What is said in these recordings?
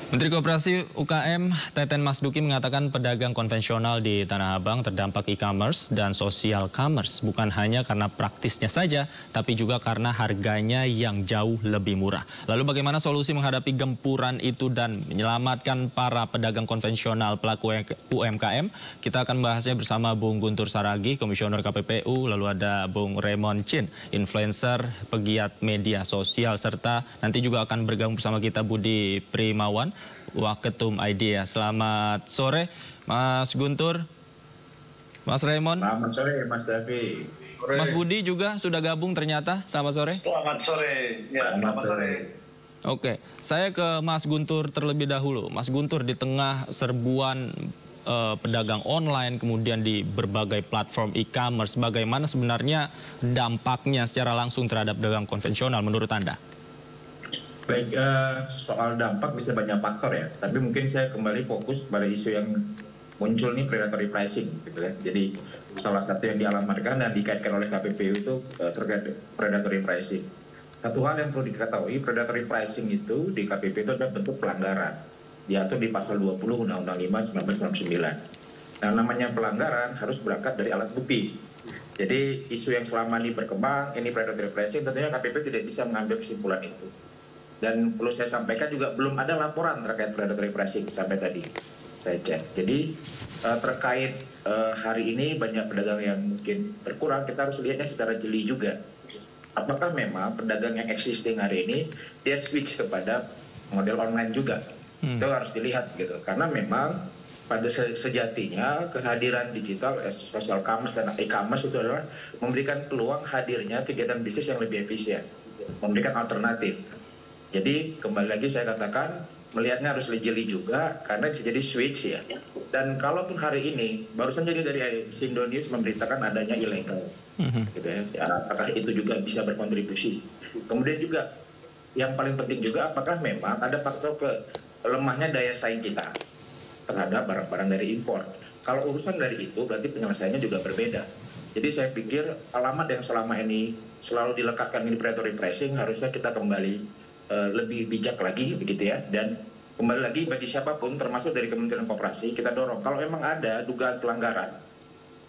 Menteri Koperasi UKM Teten Mas Duki mengatakan pedagang konvensional di Tanah Abang terdampak e-commerce dan social commerce bukan hanya karena praktisnya saja, tapi juga karena harganya yang jauh lebih murah. Lalu bagaimana solusi menghadapi gempuran itu dan menyelamatkan para pedagang konvensional pelaku UMKM? Kita akan bahasnya bersama Bung Guntur Saragih, Komisioner KPPU, lalu ada Bung Raymond Chin, influencer, pegiat media sosial, serta nanti juga akan bergabung bersama kita Budi Primawan, Waketum Idea. Selamat sore, Mas Guntur, Mas Raymond. Selamat sore, Mas Davi. Mas Budi juga sudah gabung ternyata. Selamat sore. Selamat sore. Ya, selamat sore. Oke, saya ke Mas Guntur terlebih dahulu. Mas Guntur, di tengah serbuan pedagang online, kemudian di berbagai platform e-commerce, bagaimana sebenarnya dampaknya secara langsung terhadap pedagang konvensional menurut Anda? Baik, soal dampak bisa banyak faktor ya, tapi mungkin saya kembali fokus pada isu yang muncul nih, predatory pricing gitu ya. Jadi salah satu yang dialamatkan dan dikaitkan oleh KPPU itu terkait predatory pricing. Satu hal yang perlu diketahui, predatory pricing itu di KPPU itu adalah bentuk pelanggaran. Diatur di pasal 20 Undang-Undang 5 1999. Nah, namanya pelanggaran harus berangkat dari alat bukti. Jadi isu yang selama ini berkembang, ini predatory pricing, tentunya KPPU tidak bisa mengambil kesimpulan itu. Dan perlu saya sampaikan juga belum ada laporan terkait predatory pricing sampai tadi saya cek. Jadi terkait hari ini banyak pedagang yang mungkin berkurang, kita harus lihatnya secara jeli juga. Apakah memang pedagang yang existing hari ini dia switch kepada model online juga? Itu harus dilihat gitu. Karena memang pada sejatinya kehadiran digital, social commerce dan e-commerce itu adalah memberikan peluang hadirnya kegiatan bisnis yang lebih efisien, memberikan alternatif. Jadi kembali lagi saya katakan melihatnya harus jeli juga karena bisa jadi switch ya. Dan kalaupun hari ini barusan jadi dari Indo News memberitakan adanya ilegal, gitu ya. Apakah itu juga bisa berkontribusi? Kemudian juga yang paling penting juga apakah memang ada faktor lemahnya daya saing kita terhadap barang-barang dari impor. Kalau urusan dari itu berarti penyelesaiannya juga berbeda. Jadi saya pikir alamat yang selama ini selalu dilekatkan ini predatory pricing harusnya kita kembali lebih bijak lagi begitu ya. Dan kembali lagi bagi siapapun termasuk dari Kementerian Koperasi kita dorong kalau memang ada dugaan pelanggaran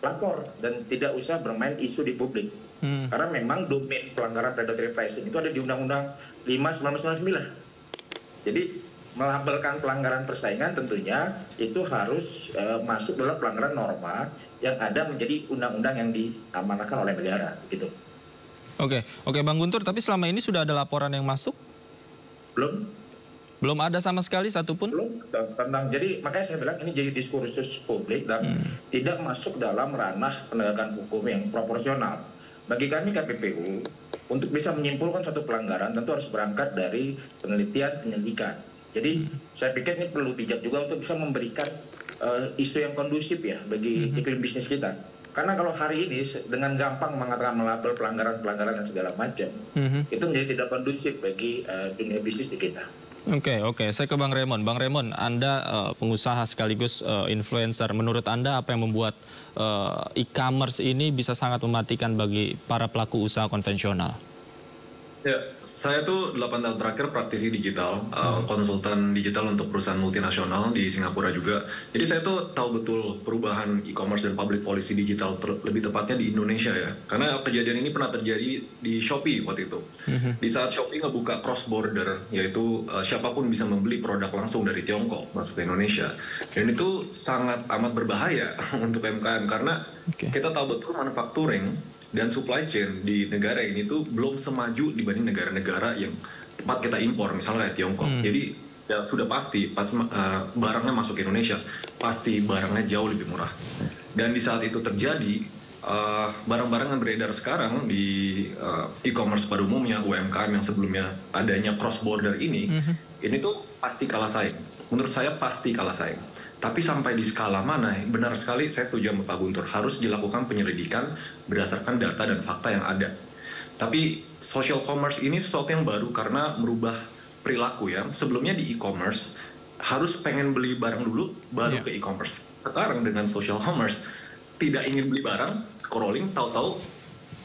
lapor dan tidak usah bermain isu di publik. Karena memang domain pelanggaran predatory pricing itu ada di Undang-Undang 5 1999. Jadi melabelkan pelanggaran persaingan tentunya itu harus masuk dalam pelanggaran norma yang ada menjadi undang-undang yang diamanahkan oleh negara gitu. Oke, Bang Guntur, tapi selama ini sudah ada laporan yang masuk? Belum ada sama sekali satupun? Belum. Jadi makanya saya bilang ini jadi diskursus publik dan tidak masuk dalam ranah penegakan hukum yang proporsional. Bagi kami KPPU, untuk bisa menyimpulkan satu pelanggaran tentu harus berangkat dari penelitian penyelidikan. Jadi saya pikir ini perlu bijak juga untuk bisa memberikan isu yang kondusif ya bagi iklim bisnis kita. Karena kalau hari ini dengan gampang mengatakan melabel pelanggaran-pelanggaran dan segala macam, itu menjadi tidak kondusif bagi dunia bisnis di kita. Oke. Saya ke Bang Raymond. Bang Raymond, Anda pengusaha sekaligus influencer. Menurut Anda apa yang membuat e-commerce ini bisa sangat mematikan bagi para pelaku usaha konvensional? Ya, saya tuh 8 tahun terakhir praktisi digital, konsultan digital untuk perusahaan multinasional di Singapura juga. Jadi saya tuh tahu betul perubahan e-commerce dan public policy digital, lebih tepatnya di Indonesia ya. Karena kejadian ini pernah terjadi di Shopee waktu itu. Di saat Shopee ngebuka cross border, yaitu siapapun bisa membeli produk langsung dari Tiongkok masuk ke Indonesia. Dan itu sangat amat berbahaya untuk UMKM karena kita tahu betul manufacturing dan supply chain di negara ini tuh belum semaju dibanding negara-negara yang tempat kita impor, misalnya kayak Tiongkok. Jadi ya sudah pasti pas barangnya masuk ke Indonesia, pasti barangnya jauh lebih murah. Dan di saat itu terjadi, barang-barang yang beredar sekarang di e-commerce pada umumnya, UMKM yang sebelumnya adanya cross border ini tuh pasti kalah saing. Menurut saya pasti kalah saing. Tapi sampai di skala mana, benar sekali saya setuju sama Pak Guntur, harus dilakukan penyelidikan berdasarkan data dan fakta yang ada. Tapi social commerce ini sesuatu yang baru karena merubah perilaku ya. Sebelumnya di e-commerce harus pengen beli barang dulu baru ke e-commerce. Sekarang dengan social commerce tidak ingin beli barang, scrolling, tahu-tahu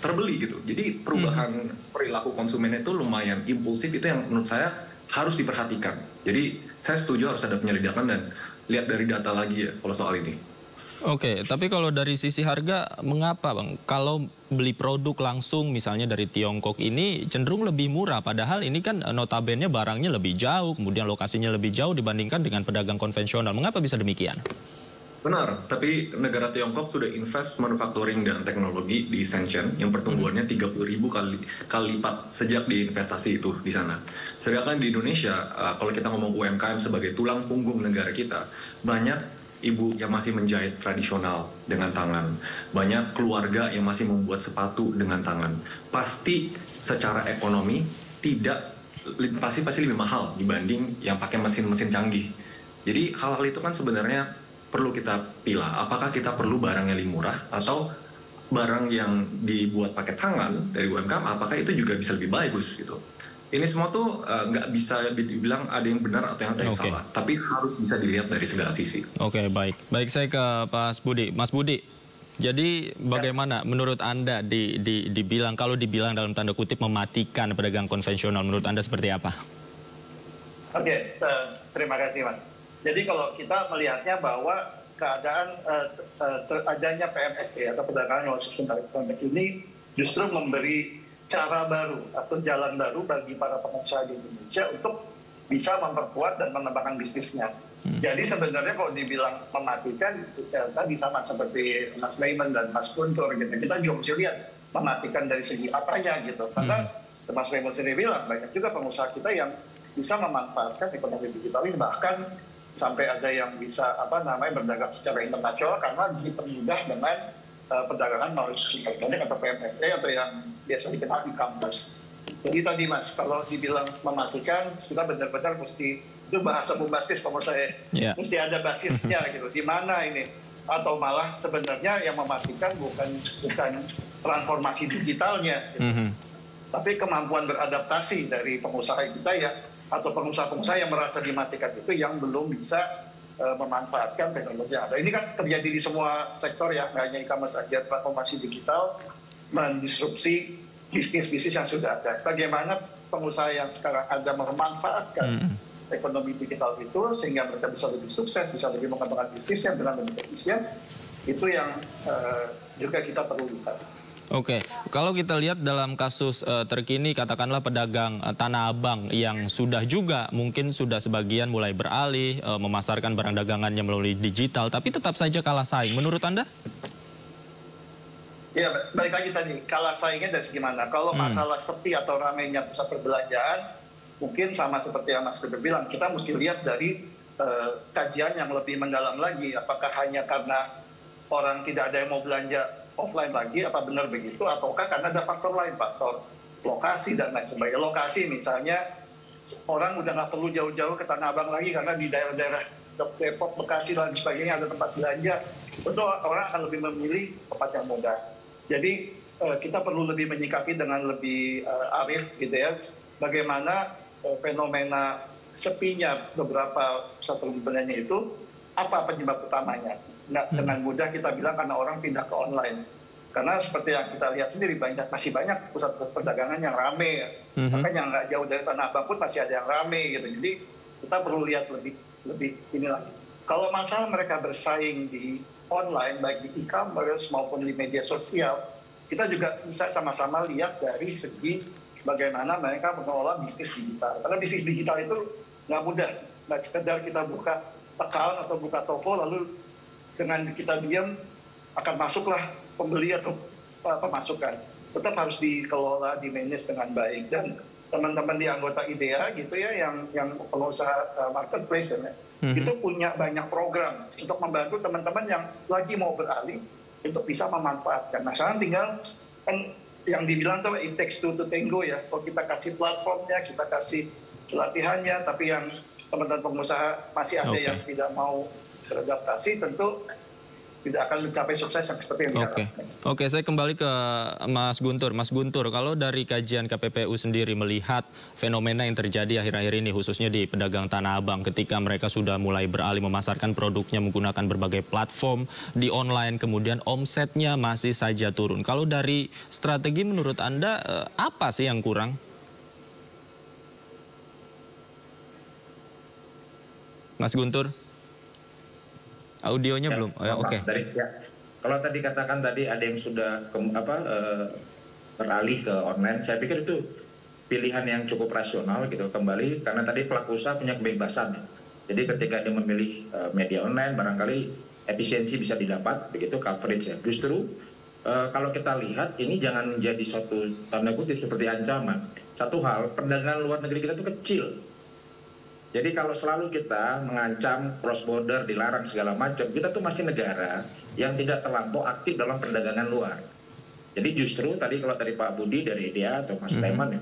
terbeli gitu. Jadi perubahan perilaku konsumen itu lumayan impulsif, itu yang menurut saya harus diperhatikan. Jadi saya setuju harus ada penyelidikan dan lihat dari data lagi ya kalau soal ini. Oke, tapi kalau dari sisi harga, mengapa Bang? Kalau beli produk langsung misalnya dari Tiongkok ini cenderung lebih murah. Padahal ini kan notabene barangnya lebih jauh, kemudian lokasinya lebih jauh dibandingkan dengan pedagang konvensional. Mengapa bisa demikian? Benar, tapi negara Tiongkok sudah invest manufacturing dan teknologi di Shenzhen yang pertumbuhannya 30.000 kali lipat sejak diinvestasi itu di sana. Sedangkan di Indonesia, kalau kita ngomong UMKM sebagai tulang punggung negara kita, banyak ibu yang masih menjahit tradisional dengan tangan, banyak keluarga yang masih membuat sepatu dengan tangan. Pasti secara ekonomi pasti lebih mahal dibanding yang pakai mesin-mesin canggih. Jadi hal-hal itu kan sebenarnya perlu kita pilah. Apakah kita perlu barang yang lebih murah atau barang yang dibuat pakai tangan dari UMKM? Apakah itu juga bisa lebih bagus gitu? Ini semua tuh nggak bisa dibilang ada yang benar atau yang ada yang salah, tapi harus bisa dilihat dari segala sisi. Oke, baik. Baik, saya ke Mas Budi. Mas Budi, jadi bagaimana menurut Anda kalau dibilang dalam tanda kutip mematikan pedagang konvensional, menurut Anda seperti apa? Oke, terima kasih Mas. Jadi kalau kita melihatnya bahwa keadaan adanya PMSE atau perdagangan sistem PMS ini justru memberi cara baru atau jalan baru bagi para pengusaha di Indonesia untuk bisa memperkuat dan mengembangkan bisnisnya. Jadi sebenarnya kalau dibilang mematikan, tadi sama seperti Mas Lehman dan Mas Guntur, gitu. Kita juga mesti lihat mematikan dari segi apanya gitu. Karena Mas Lehman sendiri bilang banyak juga pengusaha kita yang bisa memanfaatkan ekonomi digital ini, bahkan sampai ada yang bisa berdagang secara internasional karena dipermudah dengan perdagangan melalui sistem elektronik atau PMSE atau yang biasa dikenal e-commerce. Jadi tadi Mas, kalau dibilang mematikan, kita benar-benar mesti, itu bahasa bombastis kalau saya, mesti ada basisnya gitu. Di mana ini? Atau malah sebenarnya yang mematikan bukan transformasi digitalnya, gitu. Tapi kemampuan beradaptasi dari pengusaha kita ya, atau pengusaha-pengusaha yang merasa dimatikan itu yang belum bisa memanfaatkan teknologi yang ada. Ini kan terjadi di semua sektor ya, nggak hanya e-commerce saja, transformasi digital mendisrupsi bisnis-bisnis yang sudah ada. Bagaimana pengusaha yang sekarang ada memanfaatkan ekonomi digital itu sehingga mereka bisa lebih sukses, bisa lebih mengembangkan bisnisnya dengan lebih efisien, itu yang juga kita perlu lihat. Oke, kalau kita lihat dalam kasus terkini katakanlah pedagang Tanah Abang yang sudah juga mungkin sudah sebagian mulai beralih memasarkan barang dagangannya melalui digital, tapi tetap saja kalah saing. Menurut Anda? Ya, balik lagi tadi, kalah saingnya dari segi mana? Kalau masalah sepi atau ramainya pusat perbelanjaan, mungkin sama seperti yang Mas Bebe bilang, kita mesti lihat dari kajian yang lebih mendalam lagi. Apakah hanya karena orang tidak ada yang mau belanja offline lagi, apa benar begitu, ataukah karena ada faktor lain, faktor lokasi dan lain sebagainya. Lokasi misalnya orang udah nggak perlu jauh-jauh ke Tanah Abang lagi karena di daerah-daerah Depok, Bekasi dan sebagainya ada tempat belanja, tentu orang akan lebih memilih tempat yang mudah. Jadi kita perlu lebih menyikapi dengan lebih arif gitu ya, bagaimana fenomena sepinya beberapa pusat perbelanjaan itu, apa penyebab utamanya. Nggak dengan mudah kita bilang karena orang pindah ke online. Karena seperti yang kita lihat sendiri, masih banyak pusat perdagangan yang rame ya. Bahkan yang nggak jauh dari Tanah Abang pun masih ada yang rame gitu. Jadi kita perlu lihat lebih ini lagi. Kalau masalah mereka bersaing di online, baik di e-commerce maupun di media sosial, kita juga bisa sama-sama lihat dari segi bagaimana mereka mengelola bisnis digital. Karena bisnis digital itu nggak mudah. Nggak sekedar kita buka account atau buka toko lalu dengan kita diam akan masuklah pembeli atau pemasukan. Tetap harus dikelola, di-manage dengan baik. Dan teman-teman di anggota IDEA gitu ya, yang pengusaha marketplace ya, itu punya banyak program untuk membantu teman-teman yang lagi mau beralih untuk bisa memanfaatkan. Nah sekarang tinggal kan yang dibilang tuh it takes two to tango ya. Kalau kita kasih platformnya, kita kasih pelatihannya, tapi yang teman-teman pengusaha masih ada yang tidak mau beradaptasi, tentu tidak akan mencapai sukses yang seperti yang diharapkan. Oke, saya kembali ke Mas Guntur. Mas Guntur, kalau dari kajian KPPU sendiri melihat fenomena yang terjadi akhir-akhir ini, khususnya di pedagang Tanah Abang, ketika mereka sudah mulai beralih memasarkan produknya menggunakan berbagai platform di online, kemudian omsetnya masih saja turun. Kalau dari strategi menurut Anda, apa sih yang kurang? Mas Guntur? Audionya Ya, belum? Oke. Kalau tadi katakan tadi ada yang sudah beralih ke online, saya pikir itu pilihan yang cukup rasional gitu kembali, karena tadi pelaku usaha punya kebebasan. Jadi ketika dia memilih media online, barangkali efisiensi bisa didapat, begitu coverage ya. Justru kalau kita lihat ini jangan menjadi suatu tanda kutip seperti ancaman. Satu hal, perdagangan luar negeri kita itu kecil. Jadi kalau selalu kita mengancam cross border, dilarang segala macam, kita tuh masih negara yang tidak terlampau aktif dalam perdagangan luar. Jadi justru tadi kalau dari Pak Budi, dari dia atau Mas Leman ya,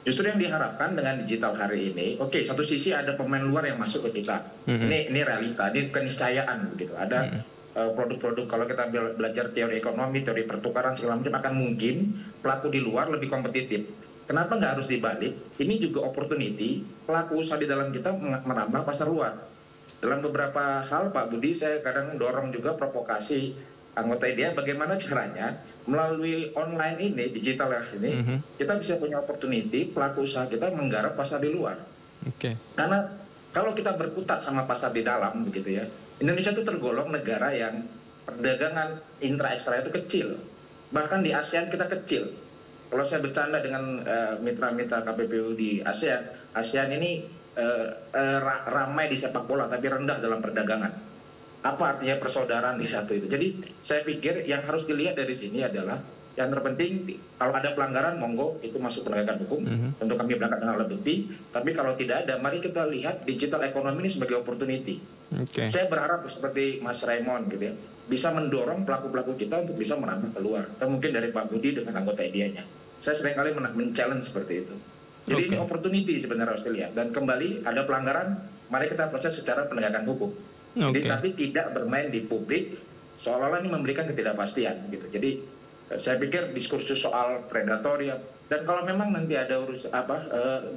justru yang diharapkan dengan digital hari ini, oke, satu sisi ada pemain luar yang masuk ke kita. Ini realita, ini keniscayaan begitu. Ada produk-produk, kalau kita belajar teori ekonomi, teori pertukaran segala macam, akan mungkin pelaku di luar lebih kompetitif. Kenapa nggak harus dibalik? Ini juga opportunity pelaku usaha di dalam kita menambah pasar luar. Dalam beberapa hal Pak Budi, saya kadang dorong juga provokasi anggota IDEA, bagaimana caranya melalui online ini, digital ini, kita bisa punya opportunity pelaku usaha kita menggarap pasar di luar. Karena kalau kita berkutat sama pasar di dalam begitu ya, Indonesia itu tergolong negara yang perdagangan intra-ekstra itu kecil. Bahkan di ASEAN kita kecil. Kalau saya bercanda dengan mitra-mitra KPPU di ASEAN, ASEAN ini ramai di sepak bola tapi rendah dalam perdagangan. Apa artinya persaudaraan di satu itu? Jadi saya pikir yang harus dilihat dari sini adalah yang terpenting, kalau ada pelanggaran monggo itu masuk penegakan hukum, tentu kami berangkat dengan alat bukti. Tapi kalau tidak ada, mari kita lihat digital ekonomi ini sebagai opportunity. Saya berharap seperti Mas Raymond gitu ya, bisa mendorong pelaku-pelaku kita untuk bisa menambah keluar. Atau mungkin dari Pak Budi dengan anggota IDEA-nya. Saya seringkali men-challenge seperti itu. Jadi ini opportunity sebenarnya harus dilihat. Dan kembali ada pelanggaran, mari kita proses secara penegakan hukum. Jadi tapi tidak bermain di publik seolah-olah ini memberikan ketidakpastian gitu. Jadi saya pikir diskursus soal predatori, dan kalau memang nanti ada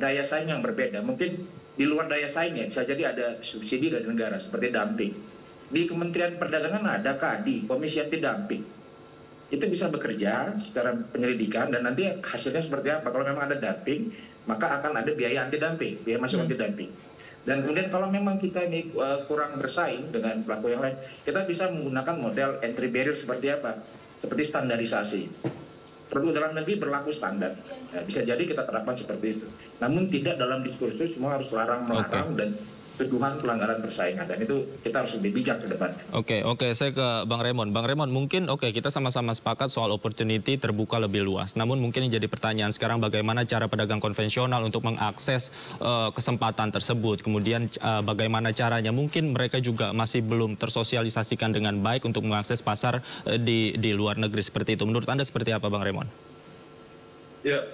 daya saing yang berbeda, mungkin di luar daya saingnya bisa jadi ada subsidi dari negara seperti dumping. Di Kementerian Perdagangan ada KADI, Komisi Anti Dumping. Itu bisa bekerja secara penyelidikan dan nanti hasilnya seperti apa. Kalau memang ada dumping, maka akan ada biaya anti dumping, biaya masuk anti dumping. Dan kemudian kalau memang kita ini kurang bersaing dengan pelaku yang lain, kita bisa menggunakan model entry barrier seperti apa? Seperti standarisasi. Produk dalam negeri berlaku standar. Nah, bisa jadi kita terapkan seperti itu. Namun tidak dalam diskursus semua harus melarang dan tuduhan pelanggaran persaingan, dan itu kita harus lebih bijak ke depan. Oke, saya ke Bang Raymond. Bang Raymond, mungkin kita sama-sama sepakat soal opportunity terbuka lebih luas. Namun mungkin yang jadi pertanyaan sekarang, bagaimana cara pedagang konvensional untuk mengakses kesempatan tersebut? Kemudian bagaimana caranya? Mungkin mereka juga masih belum tersosialisasikan dengan baik untuk mengakses pasar di luar negeri seperti itu. Menurut Anda seperti apa, Bang Raymond? Ya,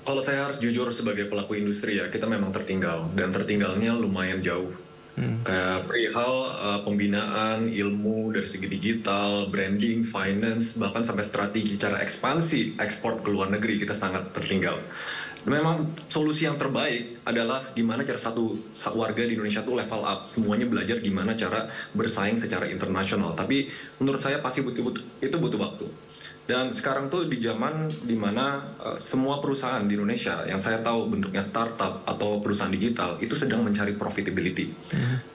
kalau saya harus jujur sebagai pelaku industri ya, kita memang tertinggal, dan tertinggalnya lumayan jauh. Kayak perihal pembinaan, ilmu dari segi digital, branding, finance, bahkan sampai strategi cara ekspansi ekspor ke luar negeri, kita sangat tertinggal. Memang solusi yang terbaik adalah gimana cara satu warga di Indonesia tuh level up, semuanya belajar gimana cara bersaing secara internasional. Tapi menurut saya pasti itu butuh waktu. Dan sekarang tuh di zaman dimana semua perusahaan di Indonesia yang saya tahu bentuknya startup atau perusahaan digital itu sedang mencari profitability,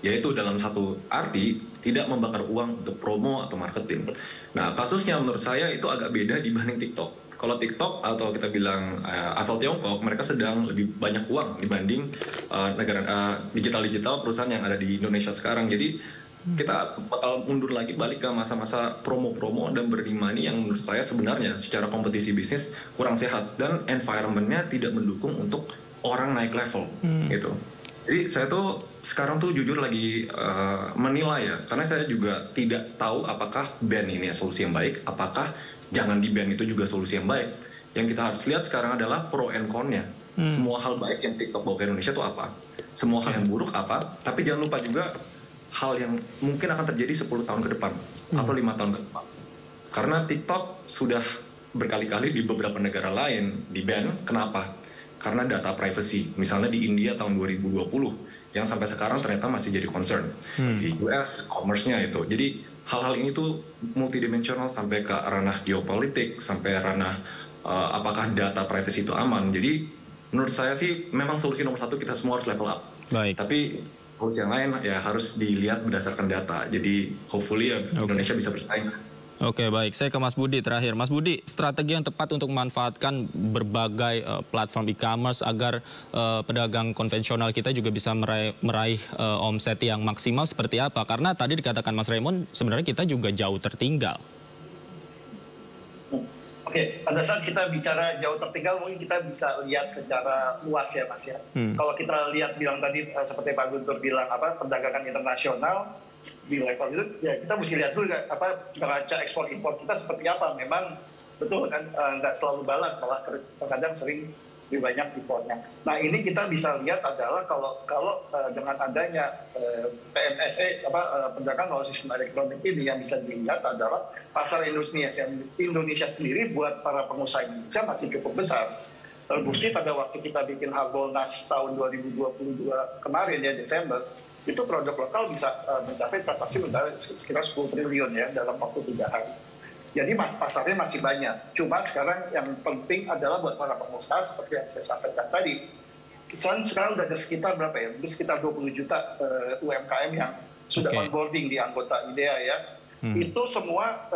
yaitu dalam satu arti tidak membakar uang untuk promo atau marketing. Nah, kasusnya menurut saya itu agak beda dibanding TikTok. Kalau TikTok atau kita bilang asal Tiongkok, mereka sedang lebih banyak uang dibanding negara digital perusahaan yang ada di Indonesia sekarang. Jadi kita bakal mundur lagi balik ke masa-masa promo-promo dan burning money yang menurut saya sebenarnya secara kompetisi bisnis kurang sehat dan environment-nya tidak mendukung untuk orang naik level gitu. Jadi saya tuh sekarang tuh jujur lagi menilai ya, karena saya juga tidak tahu apakah ban ini solusi yang baik, apakah jangan di ban itu juga solusi yang baik. Yang kita harus lihat sekarang adalah pro and con-nya. Semua hal baik yang TikTok bawa ke Indonesia itu apa? Semua hal yang buruk apa? Tapi jangan lupa juga hal yang mungkin akan terjadi 10 tahun ke depan atau 5 tahun ke depan. Karena TikTok sudah berkali-kali di beberapa negara lain di-ban. Kenapa? Karena data privacy. Misalnya di India tahun 2020 yang sampai sekarang ternyata masih jadi concern. Di US, commerce-nya itu. Jadi hal-hal ini tuh multidimensional sampai ke ranah geopolitik, sampai ranah apakah data privacy itu aman. Jadi menurut saya sih memang solusi nomor satu kita semua harus level up. Baik. Tapi solusi yang lain ya harus dilihat berdasarkan data. Jadi hopefully ya Indonesia bisa bersaing. Oke, baik. Saya ke Mas Budi terakhir. Mas Budi, strategi yang tepat untuk memanfaatkan berbagai platform e-commerce agar pedagang konvensional kita juga bisa meraih omset yang maksimal seperti apa? Karena tadi dikatakan Mas Raymond, sebenarnya kita juga jauh tertinggal. Oke, pada saat kita bicara jauh tertinggal, mungkin kita bisa lihat secara luas ya Mas ya. Kalau kita lihat bilang tadi, seperti Pak Guntur bilang, perdagangan internasional, di level itu ya kita mesti lihat dulu neraca ekspor impor kita seperti apa. Memang betul kan nggak selalu balas, malah kadang sering lebih banyak impornya. Nah ini kita bisa lihat adalah kalau dengan adanya PMSE perdagangan melalui sistem elektronik ini, yang bisa dilihat adalah pasar Indonesia sendiri buat para pengusaha Indonesia masih cukup besar. Terbukti pada waktu kita bikin Harbolnas tahun 2022 kemarin ya Desember, itu produk lokal bisa mencapai transaksi sekitar 10 triliun ya dalam waktu 3 hari. Jadi pasarnya masih banyak. Cuma sekarang yang penting adalah buat para pengusaha seperti yang saya sampaikan tadi. Sekarang sudah ada sekitar berapa ya? Sekitar 20 juta UMKM yang sudah onboarding di anggota IDEA ya. Itu semua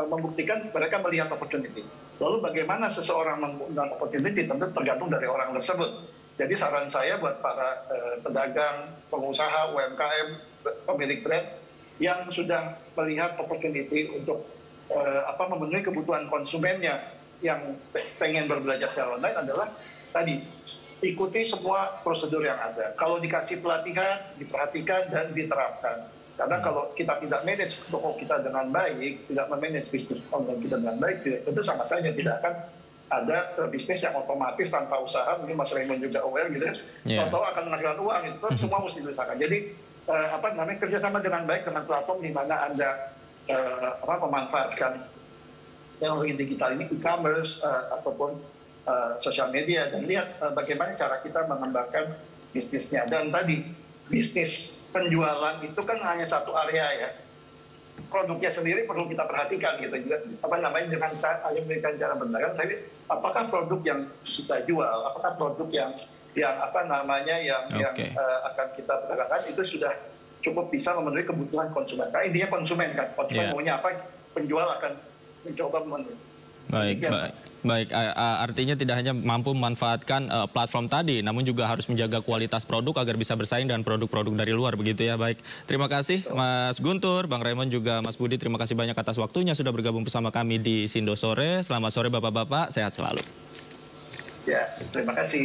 membuktikan mereka melihat opportunity. Lalu bagaimana seseorang menggunakan opportunity tentu tergantung dari orang tersebut. Jadi saran saya buat para pedagang, pengusaha, UMKM, pemilik brand yang sudah melihat opportunity untuk memenuhi kebutuhan konsumennya yang pengen berbelanja secara online adalah tadi, ikuti semua prosedur yang ada. Kalau dikasih pelatihan, diperhatikan dan diterapkan. Karena kalau kita tidak manage toko kita dengan baik, tidak memanage bisnis online kita dengan baik, itu sama saja tidak akan ada bisnis yang otomatis tanpa usaha. Mungkin Mas Raymond juga aware gitu ya, tahu akan menghasilkan uang, itu semua mesti diusahakan. Jadi kerjasama dengan baik dengan platform di mana Anda memanfaatkan teknologi digital ini, e-commerce ataupun sosial media, dan lihat bagaimana cara kita mengembangkan bisnisnya. Dan tadi bisnis penjualan itu kan hanya satu area ya. Produknya sendiri perlu kita perhatikan gitu juga, dengan memberikan cara berdagang, tapi apakah produk yang kita jual, apakah produk yang akan kita perdagangkan itu sudah cukup bisa memenuhi kebutuhan konsumen. Karena intinya konsumen kan, konsumen maunya apa, penjual akan mencoba memenuhi. Baik. Artinya tidak hanya mampu memanfaatkan platform tadi, namun juga harus menjaga kualitas produk agar bisa bersaing dengan produk-produk dari luar, begitu ya. Baik, terima kasih Mas Guntur, Bang Raymond, juga Mas Budi. Terima kasih banyak atas waktunya sudah bergabung bersama kami di Sindo Sore. Selamat sore Bapak-Bapak, sehat selalu. Ya, terima kasih.